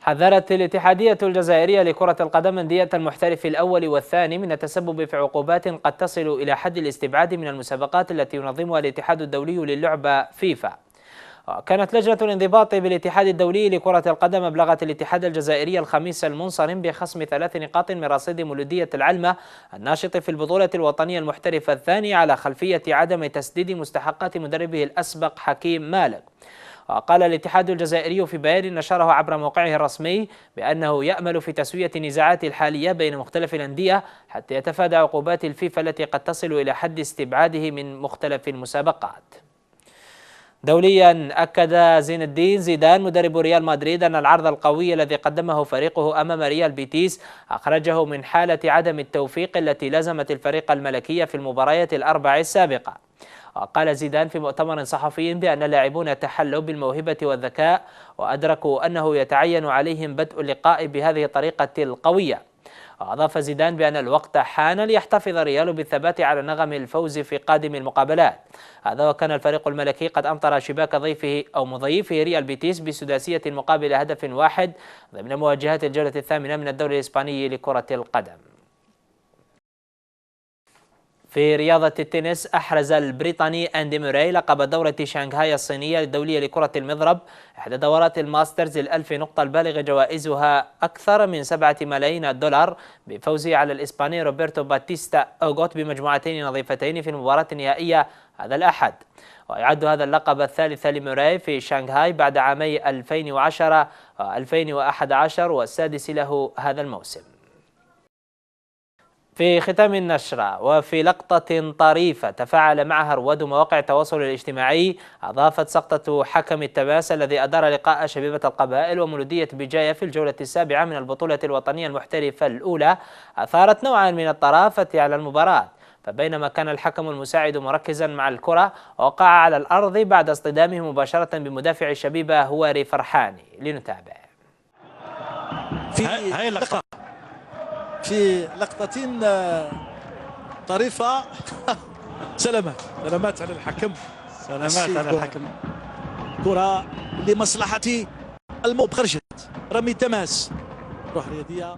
حذرت الاتحادية الجزائرية لكرة القدم أندية المحترف الأول والثاني من التسبب في عقوبات قد تصل إلى حد الاستبعاد من المسابقات التي ينظمها الاتحاد الدولي للعبة فيفا. كانت لجنة الانضباط بالاتحاد الدولي لكرة القدم أبلغت الاتحاد الجزائري الخميس المنصرم بخصم 3 نقاط من رصيد مولودية العلمة الناشط في البطولة الوطنية المحترفة الثاني على خلفية عدم تسديد مستحقات مدربه الأسبق حكيم مالك. وقال الاتحاد الجزائري في بيان نشره عبر موقعه الرسمي بأنه يأمل في تسوية النزاعات الحالية بين مختلف الأندية حتى يتفادى عقوبات الفيفا التي قد تصل إلى حد استبعاده من مختلف المسابقات. دوليا، أكد زين الدين زيدان مدرب ريال مدريد أن العرض القوي الذي قدمه فريقه أمام ريال بيتيس أخرجه من حالة عدم التوفيق التي لازمت الفريق الملكي في المباريات الأربع السابقة. وقال زيدان في مؤتمر صحفي بأن اللاعبون تحلوا بالموهبة والذكاء وأدركوا أنه يتعين عليهم بدء اللقاء بهذه الطريقة القوية. وأضاف زيدان بأن الوقت حان ليحتفظ الريال بالثبات على نغم الفوز في قادم المقابلات. هذا وكان الفريق الملكي قد أمطر شباك ضيفه أو مضيفه ريال بيتيس بسداسية مقابل هدف واحد ضمن مواجهات الجولة الثامنة من الدوري الإسباني لكرة القدم. في رياضة التنس، أحرز البريطاني أندي موراي لقب دورة شانغهاي الصينية الدولية لكرة المضرب إحدى دورات الماسترز ال1000 نقطة البالغ جوائزها أكثر من 7 ملايين دولار بفوزه على الإسباني روبرتو باتيستا أوغوت بمجموعتين نظيفتين في المباراة النهائية هذا الأحد. ويعد هذا اللقب الثالث لموراي في شانغهاي بعد عامي 2010 و2011 والسادس له هذا الموسم. في ختام النشرة، وفي لقطة طريفة تفاعل معها رواد مواقع التواصل الاجتماعي، أضافت سقطة حكم التماس الذي أدار لقاء شبيبة القبائل ومولودية بجاية في الجولة السابعة من البطولة الوطنية المحترفة الأولى أثارت نوعا من الطرافة على المباراة. فبينما كان الحكم المساعد مركزا مع الكرة، وقع على الأرض بعد اصطدامه مباشرة بمدافع شبيبة هواري فرحاني. لنتابع. في هاي اللقطة في لقطة طريفة. سلامات على الحكم، سلامات على الحكم. كرة لمصلحة الموب، خرجت رمي تماس، روح رياضية.